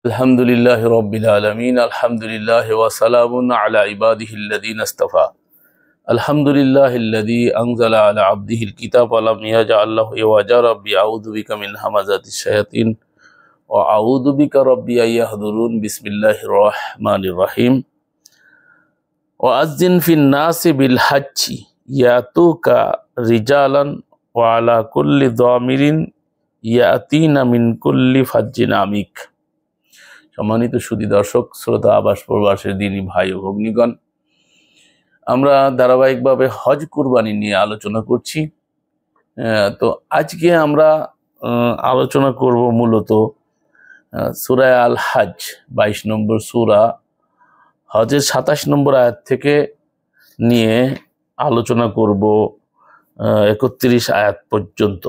আলহামদুলিল্লাহ রব্বিল আলামিন আলহামদুলিল্লাহ ওয়া সালামুন আলা ইবাদিহিল্লাযীনা ইসতাফা আলহামদুলিল্লাহিল্লাযী আনজালা আলা আবদিহিল কিতাব ওয়া লাম ইয়াজআল লাহু ইওয়াজা রাব্বি আউযু বিকা মিন হামাযাতিশ শায়াতিন ওয়া আউযু বিকা রাব্বি আইয়াহদুরুন বিসমিল্লাহির রহমানির রহিম ওয়া আযযিন ফিন নাসি বিল হাজ্জি ইয়াতুকা রিজালান ওয়া আলা কুল্লি দামিরিন ইয়াতিনা মিন কুল্লি ফাজ্জিন আমিক। সম্মানিত সুধী দর্শক শ্রোতা আবাস প্রবাসের দিনী ভাই ও ভগ্নীগণ, আমরা ধারাবাহিকভাবে হজ কুরবানি নিয়ে আলোচনা করছি। তো আজকে আমরা আলোচনা করব মূলত সূরা আল হজ 22 নম্বর সূরা, হজের 27 নম্বর আয়াত থেকে নিয়ে আলোচনা করব 31 আয়াত পর্যন্ত।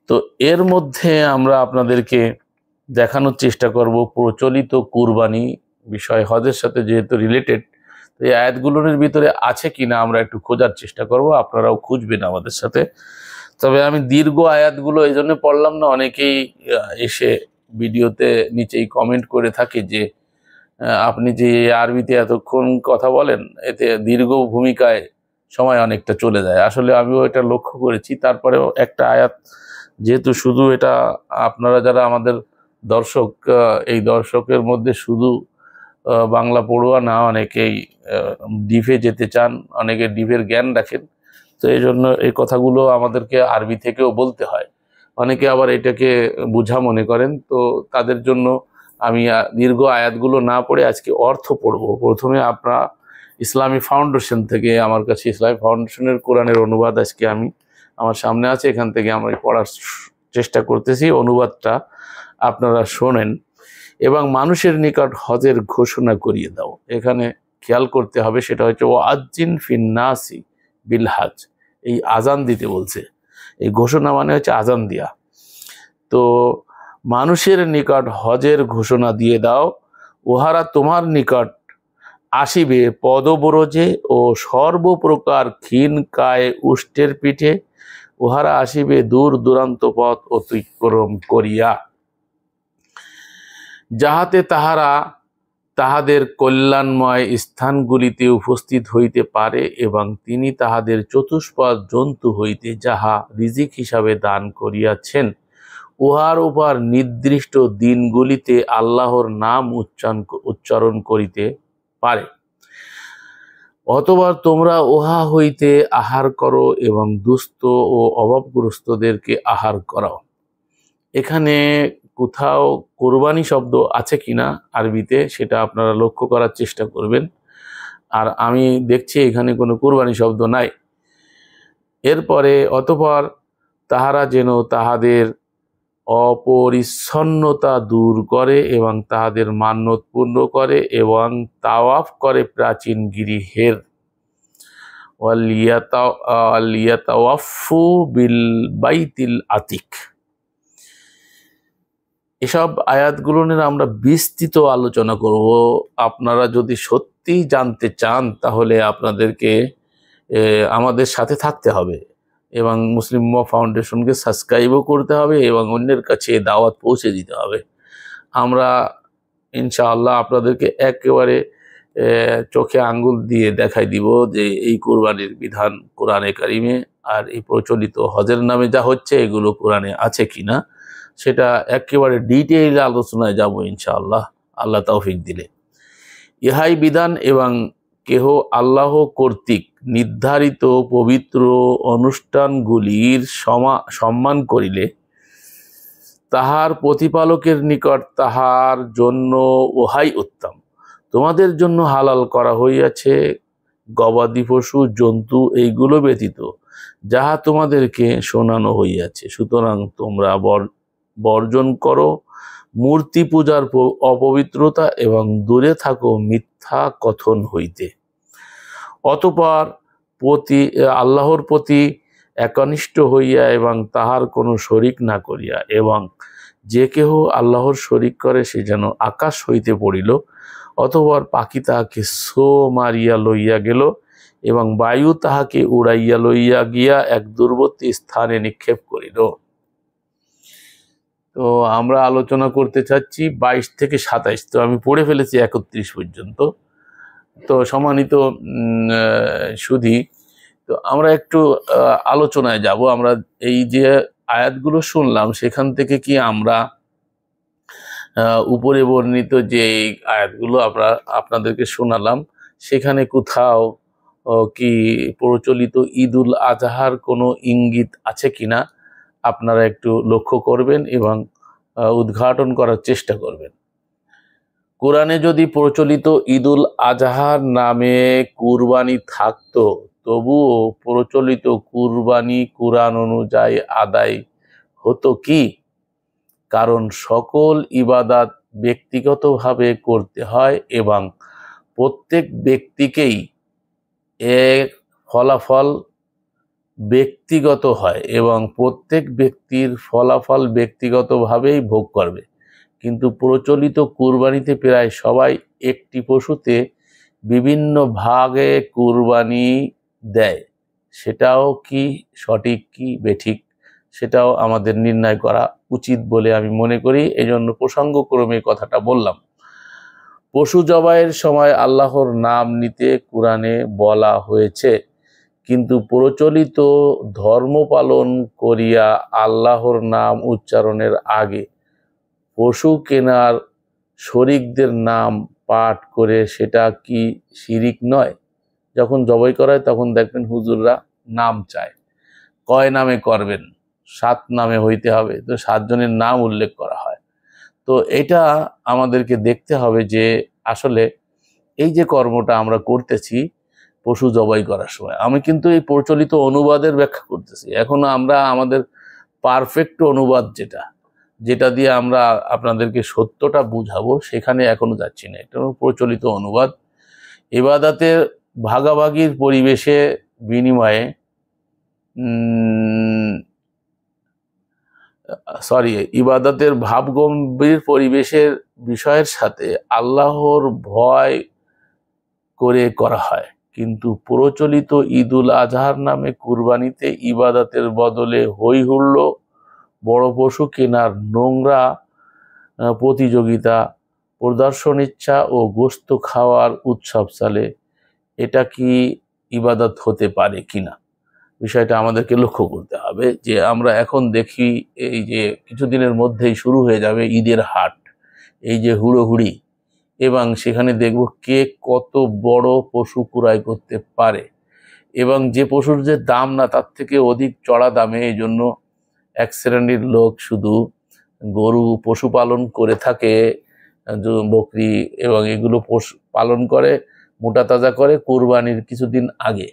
তো এর মধ্যে আমরা আপনাদেরকে দেখানোর চেষ্টা করব প্রচলিত কুরবানি বিষয়, হজের সাথে যেহেতু রিলেটেড, তো এই আয়াতগুলোর ভিতরে আছে কিনা আমরা একটু খোঁজার চেষ্টা করব, আপনারাও খুঁজবেন আমাদের সাথে। তবে আমি দীর্ঘ আয়াতগুলো এই জন্য পড়লাম না, অনেকেই এসে ভিডিওতে নিচেই কমেন্ট করে থাকে যে আপনি যে আরবিতে এতক্ষণ কথা বলেন, এতে দীর্ঘ ভূমিকায় সময় অনেকটা চলে যায়। আসলে আমিও এটা লক্ষ্য করেছি। তারপরেও একটা আয়াত, যেহেতু শুধু এটা আপনারা যারা আমাদের দর্শক, এই দর্শকের মধ্যে শুধু বাংলা পড়ুয়া না, অনেকেই ডিফে যেতে চান, অনেকে ডিফের জ্ঞান রাখেন, তো এই জন্য এই কথাগুলো আমাদেরকে আরবি থেকেও বলতে হয়। অনেকে আবার এটাকে বোঝা মনে করেন, তো তাদের জন্য আমি দীর্ঘ আয়াতগুলো না পড়ে আজকে অর্থ পড়ব। প্রথমে আপনারা ইসলামী ফাউন্ডেশন থেকে, আমার কাছে ইসলামী ফাউন্ডেশনের কোরআনের অনুবাদ আজকে আমি আমার সামনে আছে, এখান থেকে আমরা পড়ার চেষ্টা করতেছি। অনুবাদটা আপনারা শোনেন এবং মানুষের নিকট হজের ঘোষণা করিয়ে দাও। এখানে খেয়াল করতে হবে, সেটা হচ্ছে ও আযযিন ফিন নাসি বিল হজ। এই আজান দিতে বলছে, এই ঘোষণা মানে হচ্ছে আজান দিয়া। তো মানুষের নিকট হজের ঘোষণা দিয়ে দাও, উহারা তোমার নিকট আসিবে পদব্রজে ও সর্বপ্রকার ক্ষীণ কায়ে উষ্টের পিঠে, উহারা আসিবে দূর দূরান্ত পথ অতিক্রম করিয়া, যাহাতে তাহারা তাহাদের কল্যাণময় স্থানগুলিতে উপস্থিত হইতে পারে এবং তিনি তাহাদের চতুষ্পদ জন্তু হইতে যাহা রিজিক হিসাবে দান করিয়াছেন, উহার উপর নির্দিষ্ট দিনগুলিতে আল্লাহর নাম উচ্চারণ করিতে পারে। অতঃপর তোমরা উহা হইতে আহার করো এবং দুস্থ ও অভাবগ্রস্তদেরকে আহার করাও। এখানে কোথাও কোরবানি শব্দ আছে কিনা আরবিতে, সেটা আপনারা লক্ষ্য করার চেষ্টা করবেন। আর আমি দেখছি এখানে কোনো কোরবানি শব্দ নাই। এরপরে অতঃপর তাহারা যেন তাহাদের অপরিচ্ছন্নতা দূর করে এবং তাহাদের মান্যত পূর্ণ করে এবং তাওয়াফ করে প্রাচীন গৃহের, ওয়ালিয়াতাওয়াফু বিল বাইতিল আতিক। এসব আয়াতগুলো নিয়ে আমরা বিস্তৃত আলোচনা করব। আপনারা যদি সত্যি জানতে চান তাহলে আপনাদেরকে আমাদের সাথে থাকতে হবে এবং মুসলিম উম্মাহ ফাউন্ডেশনকে সাবস্ক্রাইবও করতে হবে এবং অন্যের কাছে দাওয়াত পৌঁছে দিতে হবে। আমরা ইনশাআল্লাহ আপনাদেরকে একেবারে চোখে আঙ্গুল দিয়ে দেখাই দিব যে এই কুরবানির বিধান কোরআনে কারিমে আর এই প্রচলিত হজের নামে যা হচ্ছে এগুলো কোরআনে আছে কিনা, সেটা একেবারে ডিটেইল আলোচনায় যাব ইনশাআল্লাহ, আল্লাহ তৌফিক দিলে। ইহাই বিধান এবং কেহ আল্লাহ কর্তৃক নির্ধারিত পবিত্র অনুষ্ঠানগুলির সম্মান করিলে তাহার প্রতিপালকের নিকট তাহার জন্য উহাই উত্তম। তোমাদের জন্য হালাল করা হইয়াছে গবাদি পশু জন্তু এইগুলো ব্যতীত যাহা তোমাদেরকে শোনানো হইয়াছে, সুতরাং তোমরা বর্জন করো মূর্তি পূজার অপবিত্রতা এবং দূরে থাকো মিথ্যা কথন হইতে। অতঃপর আল্লাহর প্রতি একনিষ্ঠ হইয়া এবং তাহার কোনো শরিক না করিয়া, এবং যে কেহ আল্লাহর শরিক করে সে যেন আকাশ হইতে পড়িল, অতঃপর পাখি তাহাকে সো মারিয়া লইয়া গেল এবং বায়ু তাহাকে উড়াইয়া লইয়া গিয়া এক দূরবর্তী স্থানে নিক্ষেপ করিল। তো আমরা আলোচনা করতে চাচ্ছি 22 থেকে 27, তো আমি পড়ে ফেলেছি 31 পর্যন্ত। তো সম্মানিত সুধী, তো আমরা একটু আলোচনায় যাব। আমরা এই যে আয়াতগুলো শুনলাম সেখান থেকে কি আমরা উপরে বর্ণিত যে আয়াতগুলো আমরা আপনাদেরকে শোনালাম সেখানে কোথাও কি প্রচলিত ঈদুল আজহার কোনো ইঙ্গিত আছে কিনা আপনারা একটু লক্ষ্য করবেন এবং উদ্ঘাটন করার চেষ্টা করবেন। কোরআনে যদি প্রচলিত ঈদুল আজহার নামে কুরবানি থাকতো, তবুও প্রচলিত কুরবানি কোরআন অনুযায়ী আদায় হতো কি? কারণ সকল ইবাদত ব্যক্তিগতভাবে করতে হয় এবং প্রত্যেক ব্যক্তিকেই এর ফলাফল ব্যক্তিগত হয় এবং প্রত্যেক ব্যক্তির ফলাফল ব্যক্তিগতভাবেই ভোগ করবে। কিন্তু প্রচলিত কুরবানিতে প্রায় সবাই একটি পশুতে বিভিন্ন ভাগে কুরবানি দেয়। সেটাও কি সঠিক কি বেঠিক সেটাও আমাদের নির্ণয় করা উচিত বলে আমি মনে করি। এজন্য প্রসঙ্গক্রমে কথাটা বললাম। পশু জবাইয়ের সময় আল্লাহর নাম নিতে কোরআনে বলা হয়েছে, কিন্তু প্রচলিত ধর্ম পালন করিয়া আল্লাহর নাম উচ্চারণের আগে পশু কেনার শরিকদের নাম পাঠ করে সেটা কি শিরিক নয়? যখন জবাই করা হয় তখন দেখবেন হুজুররা নাম চায়, কয় নামে করবেন? 7 নামে হইতে হবে। তো 7 জনের নাম উল্লেখ করা হয়। তো এটা আমাদেরকে দেখতে হবে যে আসলে এই যে কর্মটা আমরা করতেছি পশু জবাই করার সময়, আমি কিন্তু এই প্রচলিত অনুবাদের ব্যাখ্যা করতেছি। এখন আমরা আমাদের পারফেক্ট অনুবাদ যেটা দিয়ে আমরা আপনাদেরকে সত্যটা বুঝাবো সেখানে এখনো যাচ্ছি না। এটা প্রচলিত অনুবাদ। ইবাদতের ভাগাভাগির পরিবেশে বিনিময়ে ইবাদতের ভাবগম্ভীর পরিবেশের বিষয়ের সাথে আল্লাহর ভয় করে করা হয়। কিন্তু প্রচলিত ঈদুল আজহার নামে কুরবানিতে ইবাদতের বদলে হই হুল্লো, বড় পশু কেনার নোংরা প্রতিযোগিতা, প্রদর্শন ইচ্ছা ও গোস্ত খাওয়ার উৎসব চলে। এটা কি ইবাদত হতে পারে কিনা বিষয়টা আমাদেরকে লক্ষ্য করতে হবে। যে আমরা এখন দেখি এই যে কিছুদিনের মধ্যেই শুরু হয়ে যাবে ঈদের হাট, এই যে হুড়োহুড়ি, এবং সেখানে দেখব কে কত বড় পশু ক্রয় করতে পারে এবং যে পশুর যে দাম না তার থেকে অধিক চড়া দামে। এই জন্য এক শ্রেণীর লোক শুধু গরু পশুপালন করে থাকে, বকরি এবং এগুলো পশু পালন করে, মোটা তাজা করে কোরবানির কিছুদিন আগে,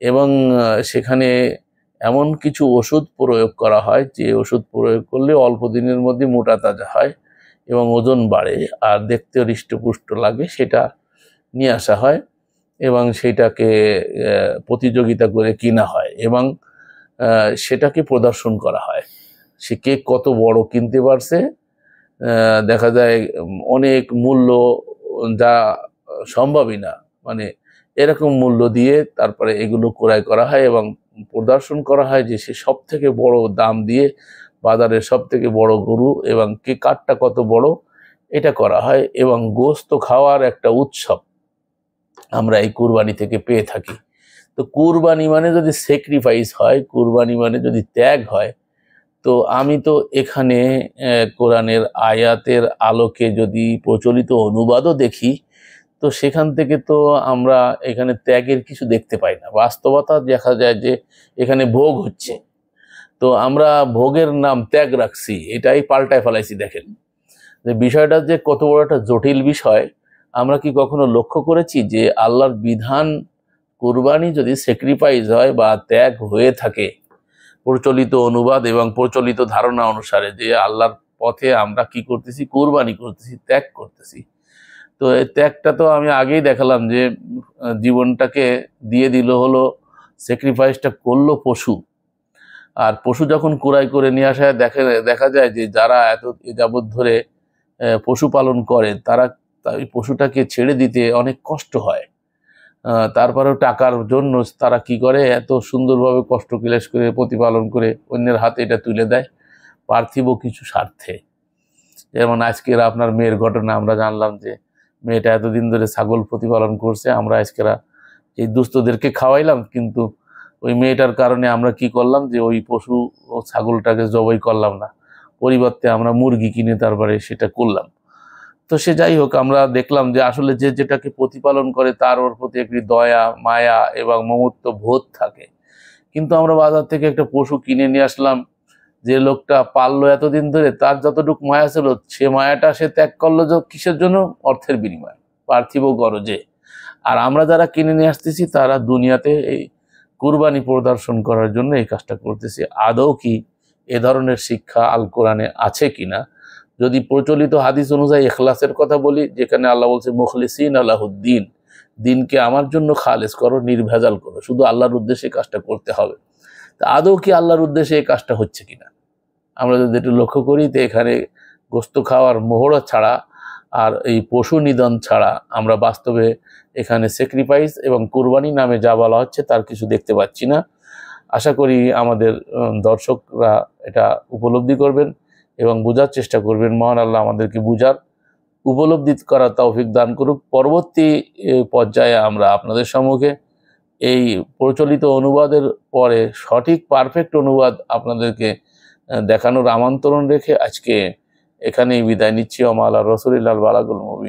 এবং সেখানে এমন কিছু ওষুধ প্রয়োগ করা হয় যে ওষুধ প্রয়োগ করলে অল্প দিনের মধ্যে মোটা তাজা হয় এবং ওজন বাড়ে আর দেখতে হৃষ্টপুষ্ট লাগে। সেটা নিয়ে আসা হয় এবং সেটাকে প্রতিযোগিতা করে কিনা হয় এবং সেটাকে প্রদর্শন করা হয়। সে কে কত বড় কিনতে পারছে, দেখা যায় অনেক মূল্য যা সম্ভবই না, মানে এরকম মূল্য দিয়ে তারপরে এগুলো ক্রয় করা হয় এবং প্রদর্শন করা হয় যে সে সব থেকে বড় দাম দিয়ে বাজারের সব থেকে বড় গরু এবং কে কাঠটা কত বড় এটা করা হয়। এবং গোস্ত খাওয়ার একটা উৎসব আমরা এই কুরবানি থেকে পেয়ে থাকি। তো কুরবানি মানে যদি স্যাক্রিফাইস হয়, কুরবানি মানে যদি ত্যাগ হয়, তো আমি তো এখানে কোরআনের আয়াতের আলোকে যদি প্রচলিত অনুবাদও দেখি, তো সেখান থেকে তো আমরা এখানে ত্যাগের কিছু দেখতে পাই না। বাস্তবতা দেখা যায় যে এখানে ভোগ হচ্ছে, তো আমরা ভোগের নাম ত্যাগ রাখছি, এটাই পাল্টায় ফেলাইছি। দেখেন যে বিষয়টা যে কত বড় একটা জটিল বিষয়। আমরা কি কখনো লক্ষ্য করেছি যে আল্লাহর বিধান কুরবানি যদি স্যাক্রিফাইস হয় বা ত্যাগ হয়ে থাকে প্রচলিত অনুবাদ এবং প্রচলিত ধারণা অনুসারে, যে আল্লাহর পথে আমরা কি করতেছি, কুরবানি করতেছি, ত্যাগ করতেছি, তো এই ত্যাগটা তো আমি আগেই দেখালাম যে জীবনটাকে দিয়ে দিল, হলো স্যাক্রিফাইসটা করলো পশু। আর পশু যখন কুড়াই করে নিয়ে আসা দেখা যায় যে যারা এত যাবৎ ধরে পশু পালন করে তারা ওই পশুটাকে ছেড়ে দিতে অনেক কষ্ট হয়। তারপরেও টাকার জন্য তারা কি করে, এত সুন্দরভাবে কষ্ট ক্লেশ করে প্রতিপালন করে অন্যের হাতে এটা তুলে দেয়। পার্থিব কিছু স্বার্থে। যেমন আজকের আপনার মেয়ের ঘটনা আমরা জানলাম যে মেয়েটা এতদিন ধরে ছাগল প্রতিপালন করছে, আমরা আজকেরা এই দুস্থদেরকে খাওয়াইলাম, কিন্তু ওই মেয়েটার কারণে আমরা কি করলাম যে ওই পশু ও ছাগলটাকে জবাই করলাম না, পরিবর্তে আমরা মুরগি কিনে তারপরে সেটা করলাম। তো সে যাই হোক, আমরা দেখলাম যে আসলে যে যেটাকে প্রতিপালন করে তার ওর প্রতি একটি দয়া মায়া এবং মমত্ব বোধ থাকে। কিন্তু আমরা বাজার থেকে একটা পশু কিনে নিয়ে আসলাম, যে লোকটা পাললো এতদিন ধরে, তার যতটুকু মায়া ছিল সে মায়াটা সে ত্যাগ করলো যে কিসের জন্য? অর্থের বিনিময়ে, পার্থিব গরজে। আর আমরা যারা কিনে নিয়ে আসতেছি তারা দুনিয়াতে এই কুরবানি প্রদর্শন করার জন্য এই কাজটা করতেছি। আদৌ কি এ ধরনের শিক্ষা আল কোরআনে আছে কিনা? যদি প্রচলিত হাদিস অনুযায়ী ইখলাসের কথা বলি, যেখানে আল্লাহ বলছে মুখলিসিন আলাহুদ্দিন, দিনকে আমার জন্য খালেস করো, নির্ভেজাল করো, শুধু আল্লাহর উদ্দেশ্যে কাজটা করতে হবে। তা আদৌ কি আল্লাহর উদ্দেশ্যে এই কাজটা হচ্ছে কিনা আমরা যদি একটু লক্ষ্য করি, তো এখানে গোস্ত খাওয়ার মোহরা ছাড়া আর এই পশু নিধন ছাড়া আমরা বাস্তবে এখানে স্যাক্রিফাইস এবং কুরবানি নামে যা বলা হচ্ছে তার কিছু দেখতে পাচ্ছি না। আশা করি আমাদের দর্শকরা এটা উপলব্ধি করবেন এবং বোঝার চেষ্টা করবেন। মহান আল্লাহ আমাদেরকে বুঝার উপলব্ধি করার তৌফিক দান করুক। পরবর্তী পর্যায়ে আমরা আপনাদের সম্মুখে এই প্রচলিত অনুবাদের পরে সঠিক পারফেক্ট অনুবাদ আপনাদেরকে দেখানোর আমন্ত্রণ রেখে আজকে এখানেই বিদায় নিচ্ছি। ওয়া মা আলা রাসূলিল বালাগুল মুবিন।